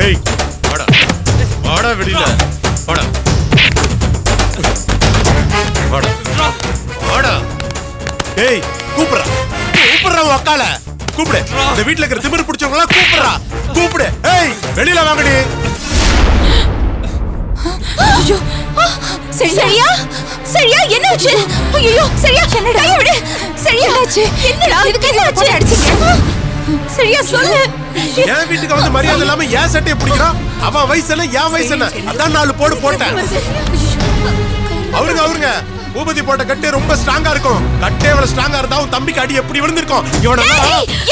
ஏய் வாடா வாடா வெளியில வாடா வாடா வாடா. ஏய் கூப்பிடுறா கூப்பிடுறா அக்கால கூப்பிடு. இந்த வீட்டுல இருக்கிற திமிரு பிடிச்சவங்களா கூப்பிடுறா கூப்பிடு. ஏய் வெளியில வாங்கடி. ஐயோ சரியா சரியா என்னாச்சு? ஐயோ சரியா கை விடு. சரியா என்னாச்சு? என்னடா இதுக்கு என்னாச்சு? அடிச்சீங்க சரியா சொல்லு. என் வீட்டுக்கு வந்து மரியாதை இல்லாம ஏன் சட்டையை பிடிக்கிறான்? அவன் வயசு என்ன என் வயசு என்ன? அதான் 4 போடு போட்டேன். அவருங்க பூபதி போட்ட கட்டே ரொம்ப ஸ்ட்ராங்கா இருக்கும். கட்டே எவ்வளவு ஸ்ட்ராங்கா இருந்தா உன் தம்பிக்கு அடி எப்படி விழுந்திருக்கும்? இவன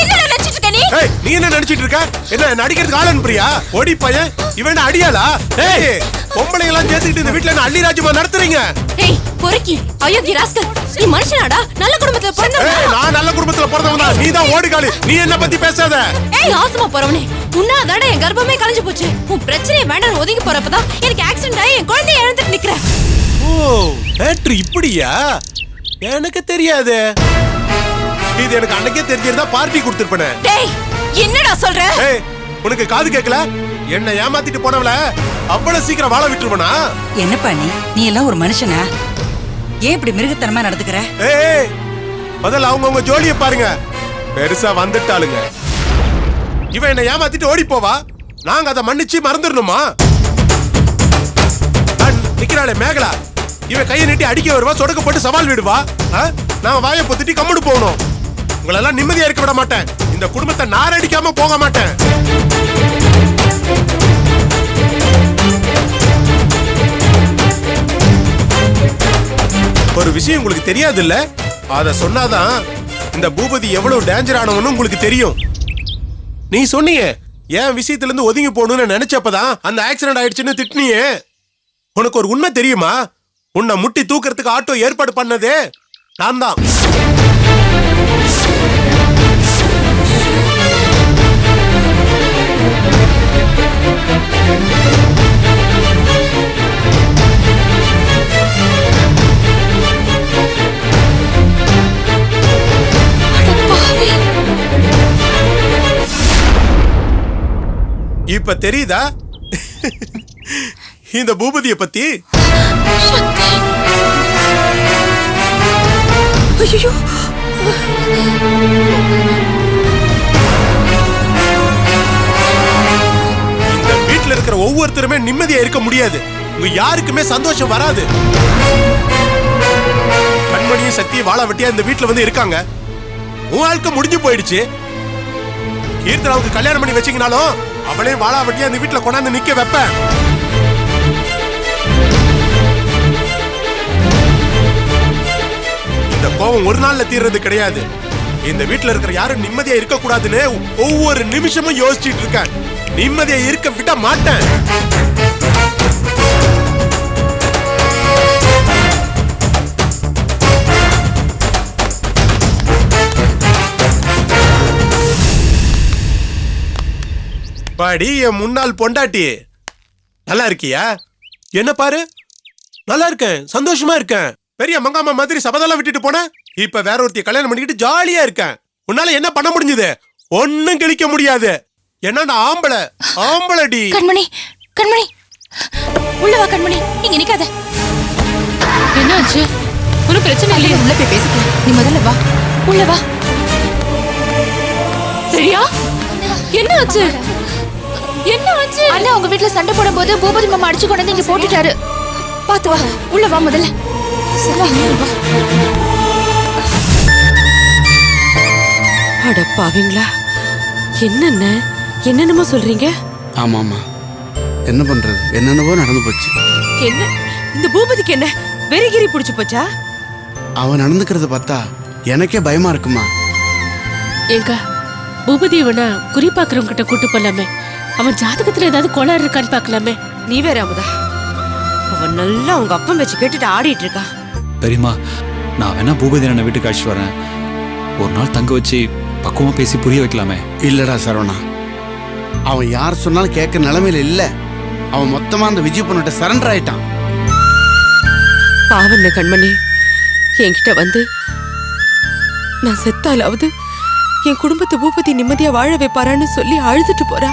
என்ன நினைச்சிட்டு இருக்க நீ? ஏய் நீ என்ன நினைச்சிட்டு இருக்க? என்ன அடிக்கிறதுக்கு ஆள் அனுப்புறியா? ஓடி பையன் இவன் அடியாளா? ஏய் பொம்பளைங்க எல்லாம் சேர்த்துக்கிட்டு இந்த வீட்டுல என்ன அள்ளி ராஜ்யமா நடத்துறீங்க? ஏய் பொறுக்கி அயோக்கிய ராஸ்கல், நீ மனுஷனாடா? நல்ல குடும்பத்துல பிறந்தவனா? ஏய் நான் நல்ல குடும்பத்துல பிறந்தவனா? நீ தான் ஓடிகாலி. நீ என்ன பத்தி பேசாத. ஏய் ஆசமா போறவனே, உன்னாதானே என் கர்ப்பமே கலைஞ்சு போச்சு. உன் பிரச்சனையை வேண்டாம் ஒதுங்கி போறப்பதான் எனக்கு ஆக்சிடென்ட் ஆகி என் குழந்தைய இழந்துட்டு நிக்கிறேன். ஓ மேட்ரு இப்படியா? எனக்கு தெரியாது. இது எனக்கு அன்னைக்கே தெரிஞ்சிருந்தா பார்ட்டி கொடுத்திருப்பேனே. டேய் என்னடா சொல்ற? ஏய் உனக்கு காது கேட்கல? என்ன ஏமாத்திட்டு போனவள அவ்வளவு சீக்கிரம் வாழ விட்டுருவனா? என்னப்பா நீ எல்லாம் ஒரு மனுஷனா? ஏன் இப்படி மிருகத்தனமா நடந்துக்கிற? ஏய் முதல்ல அவங்கவுங்க ஜோலியை பாருங்க. பெருசா வந்துட்டாளுங்க. இவன் என்ன ஏமாத்திட்டு ஓடி போவா, நாங்க அதை மன்னிச்சு மறந்துடணுமா? நிக்கிறாளே மேகலா, இவன் கையை நீட்டி அடிக்க வருவா, சொடக்க போட்டு சவால் விடுவா. நான் வாயை பொத்திட்டு கம்முடு போகணும். உங்களெல்லாம் நிம்மதியா இருக்க விட மாட்டேன். இந்த குடும்பத்தை நார் அடிக்காம போக மாட்டேன். ஒரு விஷயம் உங்களுக்கு தெரியாது இல்ல? அத சொன்னாதான் இந்த பூபதி எவ்வளவு டேஞ்சர் ஆனவன்னு உங்களுக்கு தெரியும். நீ சொன்னீங்க என் விஷயத்துல இருந்து ஒதுங்கி போகணும்னு நினைச்சப்பதான் அந்த ஆக்சிடென்ட் ஆயிடுச்சுன்னு திட்டினியே. உனக்கு ஒரு உண்மை தெரியுமா? உன்னை முட்டி தூக்கிறதுக்கு ஆட்டோ ஏற்பாடு பண்ணதே நான் தான். இப்ப தெரியுதா இந்த பூபதியை பத்தி? ஐயோ இந்த வீட்டுல இருக்கிற ஒவ்வொருத்தருமே நிம்மதியா இருக்க முடியாது. உங்க யாருக்குமே சந்தோஷம் வராது. கண்மணியும் சக்தியும் வாழ வெட்டியா இந்த வீட்டுல வந்து இருக்காங்க. உன் வாழ்க்கை முடிஞ்சு போயிடுச்சு. கீர்த்தனாவுக்கு கல்யாணம் பண்ணி வச்சீங்கனாலும் அவளே வாழா வெட்டியா இந்த வீட்டுல கொண்டாந்து நிக்க வைப்பேன். இந்த கோவம் ஒரு நாள்ல தீர்றது கிடையாது. இந்த வீட்டுல இருக்கிற யாரும் நிம்மதியா இருக்க கூடாதுன்னு ஒவ்வொரு நிமிஷமும் யோசிச்சுட்டு இருக்கேன். நிம்மதியா இருக்க விட மாட்டேன். பாடி என் முன்னாள் பொண்டாட்டி, நல்லா இருக்கியா? என்ன பாரு, நல்லா இருக்கேன், சந்தோஷமா இருக்கேன். பெரிய மங்காமா மாதிரி சபதெல்லாம் விட்டுட்டு போன, இப்ப வேற ஒருத்திய கல்யாணம் பண்ணிக்கிட்டு ஜாலியா இருக்கேன். உன்னால என்ன பண்ண முடிஞ்சது? ஒன்னும் கிழிக்க முடியாது. என்ன நான் ஆம்பளடி. கண்மணி கண்மணி உள்ள வா. கண்மணி இங்க நிக்காத. என்னாச்சு? ஒரு பிரச்சனை இல்லையே? உள்ள போய் பேசிக்கலாம். நீ முதல்ல வா, உள்ள வா. சரியா என்ன ஆச்சு? என்ன ஆச்சு? அண்ணா உங்க வீட்ல சண்டை போடும்போது பூபதி மாமா அடிச்சு கொண்டு வந்து இங்க போட்டுட்டாரு. பாத்து வா, உள்ள வா முதல்ல. அட பாவீங்களா, என்னென்னமோ சொல்றீங்க? ஆமாமா, என்ன பண்றது, என்னென்னவோ நடந்து போச்சு. என்ன இந்த பூபதிக்கு என்ன வெறிகிரி பிடிச்சு போச்சா? அவன் நடந்துக்கிறத பார்த்தா எனக்கே பயமா இருக்குமா. ஏங்க பூபதி இவனை குறி பாக்குறவங்க கிட்ட கூட்டு போலாமே, அவன் ஜாதகத்துல ஏதாவது கோளாறு இருக்கான்னு பாக்கலாமே. நீ வேற அமுதா, அவன் நல்லா அவங்க அப்பன் வச்சு கேட்டுட்டு ஆடிட்டு இருக்கா. பெரியமா, நான் வேணா பூபதி அண்ணனை வீட்டுக்கு அழைச்சிட்டு வரேன். ஒரு நாள் தங்க வச்சு பக்குவமா பேசி புரிய வைக்கலாமே. இல்லடா சரவணா, அவன் யார் சொன்னாலும் கேட்க நிலைமையில இல்ல. அவன் மொத்தமா அந்த விஜய் பொண்ணுகிட்ட சரண்டர் ஆயிட்டான். பாவண்ண கண்மணி என்கிட்ட வந்து நான் செத்தாலாவது என் குடும்பத்தை பூபதி நிம்மதியா வாழ வைப்பாரான்னு சொல்லி அழுதுட்டு போறா.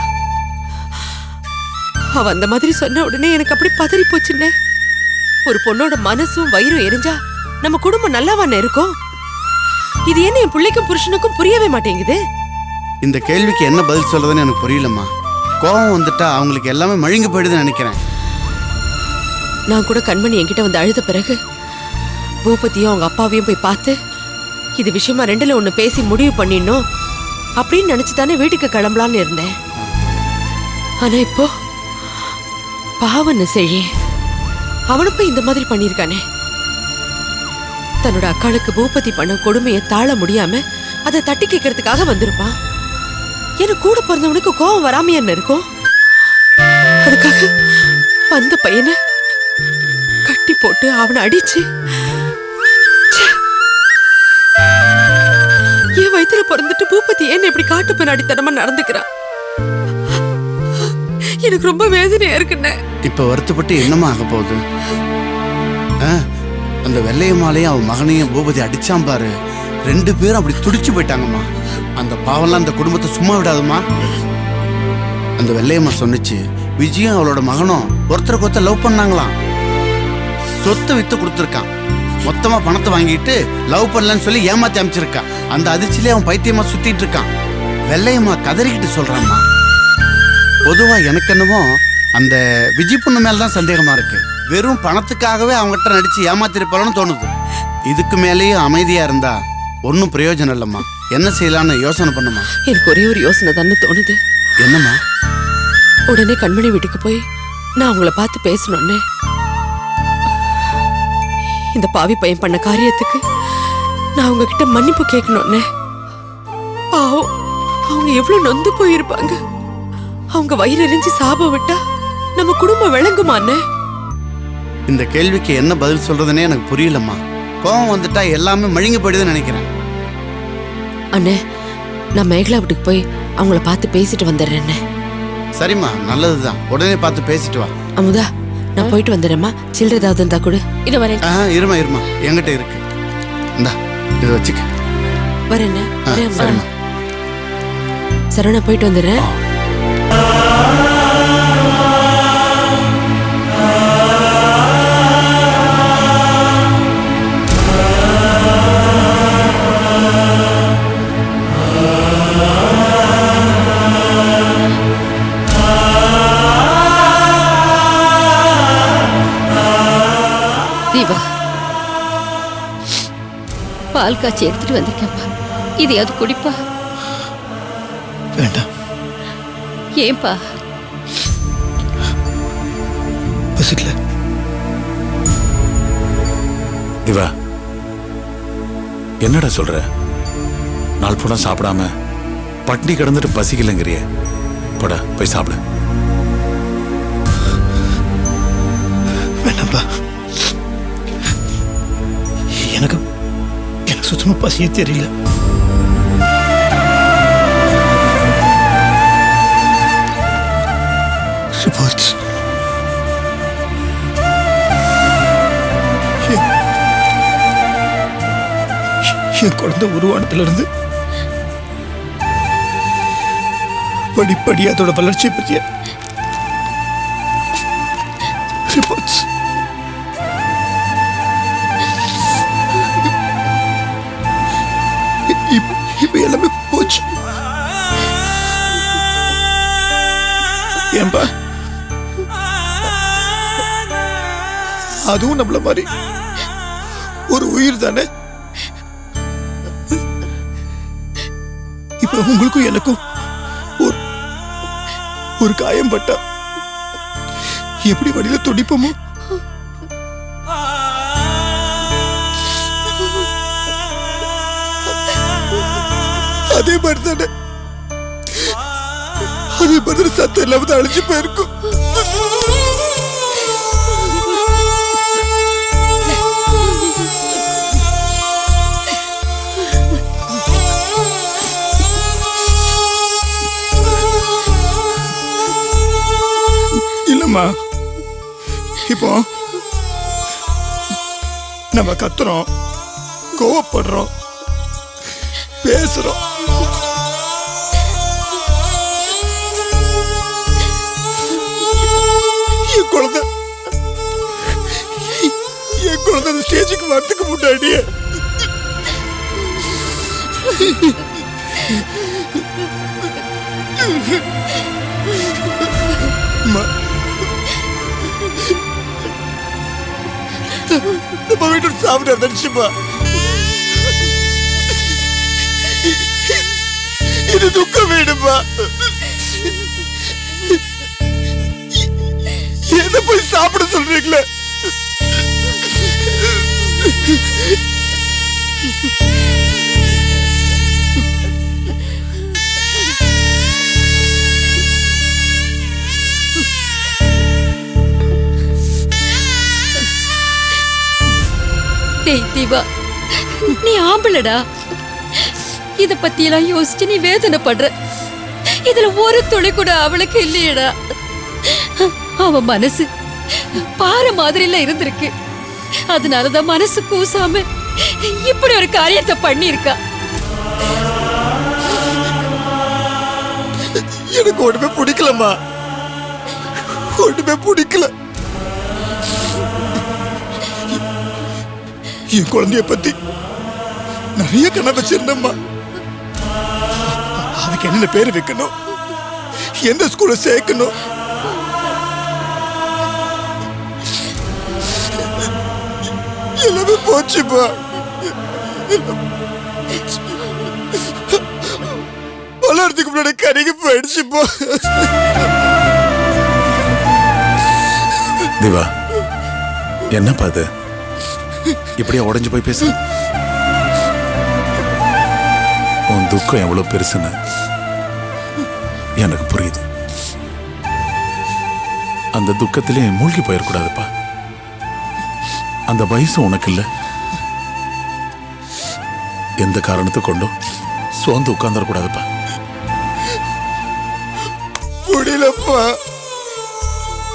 அவ அந்த மாதிரி சொன்ன உடனே எனக்கு அப்படி பதறி போச்சுன்னே. ஒரு பொண்ணோட மனசும் வயிறும் எரிஞ்சா நம்ம குடும்பம் நல்லாவானே இருக்கும். இது என்ன என் பிள்ளைக்கும் புருஷனுக்கும் புரியவே மாட்டேங்குது. இந்த கேள்விக்கு என்ன பதில் சொல்றதுன்னு எனக்கு புரியலம்மா. கோபம் வந்துட்டா அவங்களுக்கு எல்லாமே மழுங்கி போயிடுதுன்னு நினைக்கிறேன். நான் கூட கண்மணி என்கிட்ட வந்து அழுத பிறகு பூபதியும் அவங்க அப்பாவையும் போய் பார்த்து இது விஷயமா 2ல 1 பேசி முடிவு பண்ணிடணும் அப்படின்னு நினைச்சுதானே வீட்டுக்கு கிளம்பலான்னு இருந்தேன். ஆனா இப்போ பாவன்னு செழி அவனு போய் இந்த மாதிரி பண்ணிருக்கானே. தன்னோட அக்காளுக்கு பூபதி பண்ண கொடுமையை தாழ முடியாம அதை தட்டி கேட்கறதுக்காக வந்திருப்பான். எனக்கு கூட பிறந்தவனுக்கு கோபம் வராம என்ன இருக்கும்? அதுக்காக வந்த பையனை கட்டி போட்டு அவனை அடிச்சு என் வயித்துல பிறந்துட்டு பூபதி ஏன் இப்படி காட்டு பின்னாடித்தனமா நடந்துக்கிறான்? எனக்கு ரொம்ப வேதனையா இருக்குண்ணே. இப்ப வருத்தப்பட்டு என்னமா ஆக போகுது? அந்த வெள்ளையம்மாலையும் அவன் மகனையும் பூபதி அடிச்சான் பாரு. 2 பேரும் அப்படி துடிச்சு போயிட்டாங்கம்மா. அந்த பாவம்லாம் அந்த குடும்பத்தை சும்மா விடாதுமா. அந்த வெள்ளையம்மா சொன்னிச்சு விஜயும் அவளோட மகனும் ஒருத்தருக்கு ஒருத்தர் லவ் பண்ணாங்களாம். சொத்தை வித்து கொடுத்துருக்கான். மொத்தமா பணத்தை வாங்கிட்டு லவ் பண்ணலன்னு சொல்லி ஏமாத்தி அமைச்சிருக்கான். அந்த அதிர்ச்சியிலே அவன் பைத்தியமா சுத்திட்டு இருக்கான். வெள்ளையம்மா கதறிக்கிட்டு சொல்றாம்மா. பொதுவா எனக்கு என்னவோ அந்த விஜய் பொண்ணு மேலதான் சந்தேகமா இருக்கு. வெறும் பணத்துக்காகவே அவங்ககிட்ட நடிச்சு ஏமாத்திருப்பாளன்னு தோணுது. இதுக்கு மேலேயும் அமைதியா இருந்தா ஒன்னும் பிரயோஜனம் இல்லம்மா. என்ன செய்யலான்னு யோசனை பண்ணுமா. எனக்கு ஒரே ஒரு யோசனை தானே தோணுது. என்னம்மா? உடனே கண்மணி வீட்டுக்கு போய் நான் அவங்கள பார்த்து பேசணும்னு. இந்த பாவி பையன் பண்ண காரியத்துக்கு நான் உங்ககிட்ட மன்னிப்பு கேட்கணும்னு. பாவம் அவங்க எவ்வளவு நொந்து போயிருப்பாங்க. அவங்க வயிறு எரிஞ்சு சாபம் விட்டா நம்ம குடும்பம் விளங்குமான்னு. இந்த கேள்விக்கு என்ன பதில் சொல்றதுன்னே எனக்கு புரியலம்மா. கோபம் வந்துட்டா எல்லாமே மழுங்கி போயிடுதுன்னு நினைக்கிறேன். அண்ணே நான் மேகலா வீட்டுக்கு போய் அவங்கள பார்த்து பேசிட்டு வந்துடுறேன். சரிம்மா, நல்லதுதான். உடனே பார்த்து பேசிட்டு வா. அமுதா நான் போயிட்டு வந்துடுறேம்மா. சில்லறை ஏதாவது இருந்தா கூட. இது வரேன். இருமா என்கிட்ட இருக்கு. இந்தா இதை வச்சுக்க. வரேண்ணே. சரிம்மா. சரவணா நான் போயிட்டு வந்துடுறேன். தீபா, பால் காய்ச்சி எடுத்துட்டு வந்திருக்கேன்ப்பா. இதையாவது குடிப்பா. வேண்டாம். ஏன்பா? பசிக்கல. இவா என்னடா சொல்ற? நாள் பூரா சாப்பிடாம பட்னி கிடந்துட்டு பசிக்கலங்கிறிய. போடா போய் சாப்பிடு. வேண்டாம்ப்பா. எனக்கு சுத்தமா பசியே தெரியல. என் குழந்தை உருவானதுல இருந்து படிப்படி அதோட வளர்ச்சியை பற்றிய ரிப்போர்ட்ஸ். இப்ப எல்லாமே போச்சு. ஏன்பா அதுவும் நம்மள மாதிரி ஒரு உயிர் தானே. இப்ப உங்களுக்கும் எனக்கும் ஒரு காயம் பட்டா எப்படி வழியில துடிப்போமோ அதே மாதிரி தானே. அதே மாதிரி சத்தம் இல்லாம அழிஞ்சு போயிருக்கும். இல்லம்மா, இப்போ நம்ம கத்துறோம், கோவப்படுறோம், பேசுறோம். குழந்தை அந்த ஸ்டேஜுக்கு வரதுக்கு முன்னாடியே நம்ம வீட்டு சாப்பிட நினைச்சுப்பா. இது துக்கம் வேணுமா? என்ன போய் சாப்பிட சொல்றீங்களே? தீபா, நீ ஆம்பளடா. இத பத்தி எல்லாம் யோசிச்சு நீ வேதனைப்படுற. இதுல ஒரு துளி கூட அவளுக்கு இல்லையடா. அவ மனசு பாறை மாதிரில இருந்திருக்கு. அதனாலதான் மனசு கூசாம இப்படி ஒரு காரியத்தை பண்ணிருக்கா. எனக்கு ஒண்ணுமே பிடிக்கலம்மா, ஒண்ணுமே பிடிக்கல. என் குழந்தைய பத்தி நிறைய கண்ண வச்சிருந்தம்மா. அதுக்கு என்ன பேரு வைக்கணும், எந்த ஸ்கூல்ல சேர்க்கணும், எல்லாமே போச்சுப்பா. வளர்றதுக்கு முன்னாடி கருகி போயிடுச்சுப்பா. திவா, என்னப்பா அது இப்படியா உடைஞ்சு போய் பேச? உன் துக்கம் எவ்வளவு பெருசுன்னு எனக்கு புரியுது. அந்த துக்கத்திலே மூழ்கி போயிடக்கூடாதுப்பா. அந்த வயசு உனக்கு இல்ல. எந்த காரணத்தை கொண்டும் சோர்ந்து உட்கார்ந்துடக்கூடாதுப்பா. முடியலப்பா,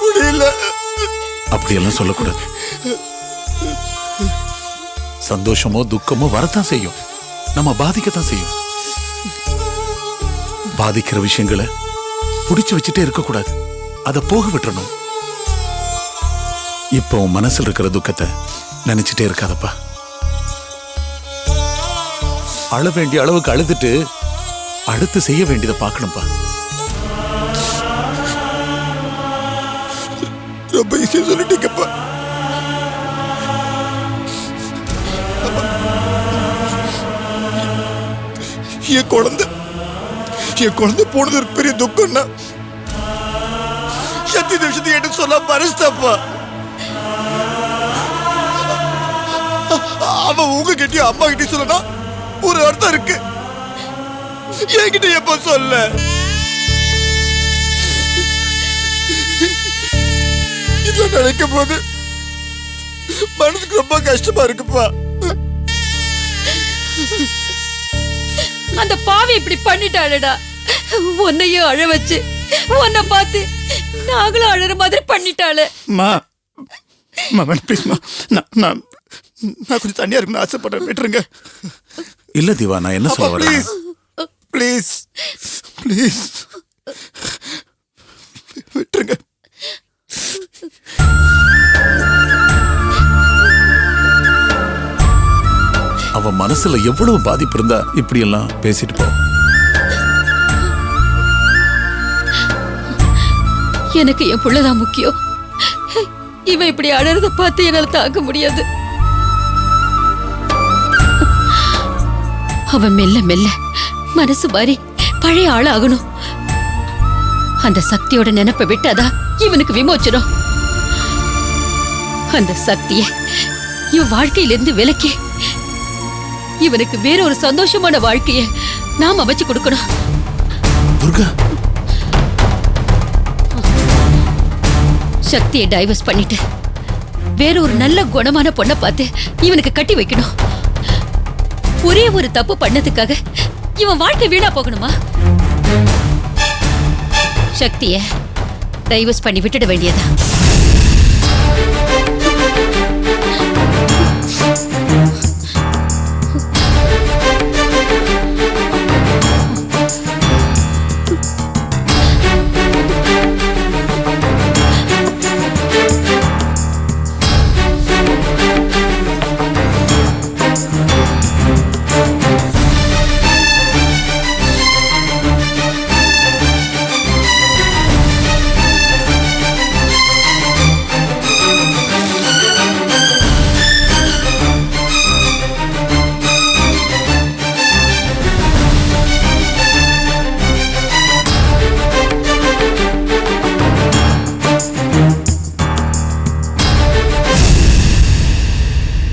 முடியல. அப்படியெல்லாம் சொல்லக்கூடாது. சந்தோஷமோ துக்கமோ வரத்தான் செய்யும், நம்ம பாதிக்கத்தான் செய்யும். பாதிக்கிற விஷயங்களை புடிச்சு வச்சுட்டே இருக்கக்கூடாது, அதை போக விட்டுறணும். இப்போ உன் மனசுல இருக்கிற துக்கத்தை நினைச்சிட்டே இருக்காதப்பா. அழ வேண்டிய அளவுக்கு அழுதுட்டு அடுத்து செய்ய வேண்டியதை பார்க்கணும்ப்பா. ரொம்ப ஈஸியா சொல்லிட்டீங்கப்பா. என் குழந்தை போனது ஒரு பெரிய துக்கம்னா சத்தி விஷயத்தை எடுத்து சொல்ல மறைச்சிட்டப்பா. அவன் உங்ககிட்டயும் அம்மா கிட்டயும் சொல்லனா ஒரு அர்த்தம் இருக்கு, என்கிட்ட எப்ப சொல்ல? இதெல்லாம் நினைக்கும் போது மனசுக்கு ரொம்ப கஷ்டமா இருக்குப்பா. அந்த பாவி இப்படி பண்ணிட்டாளடா. உன்னையும் அழ வச்சு உன்னை பார்த்து நாங்களும் அழற மாதிரி பண்ணிட்டாளே. ப்ளீஸ்மா, நான் கொஞ்சம் தனியா இருக்குன்னு ஆசைப்படுறேன், விட்டுருங்க. இல்ல திவா, நான் என்ன சொல்ல வரேன்? ப்ளீஸ் ப்ளீஸ் விட்டுருங்க. அவன் மனசுல எவ்வளவு பாதிப்பு இருந்தா இப்படி எல்லாம் பேசிட்டு போ. எனக்கு என் புள்ளதான் முக்கியம். இவன் இப்படி அழறத பார்த்து என்னால தாங்க முடியாது. அவன் மெல்ல மெல்ல மனசு மாறி பழைய ஆள் ஆகணும். அந்த சக்தியோட நினைப்பை விட்டாதா இவனுக்கு விமோச்சனம். அந்த சக்தியை இவன் வாழ்க்கையிலிருந்து விலக்கி இவனுக்கு வேற ஒரு சந்தோஷமான வாழ்க்கையை நாம் அமைச்சு கொடுக்கணும். துர்கா, சக்தியை டைவர்ஸ் பண்ணிட்டு வேற ஒரு நல்ல குணமான பொண்ணை பார்த்து இவனுக்கு கட்டி வைக்கணும். ஒரே ஒரு தப்பு பண்ணதுக்காக இவன் வாழ்க்கை வீணா போகணுமா? சக்தியை டைவர்ஸ் பண்ணி விட்டுட வேண்டியதா.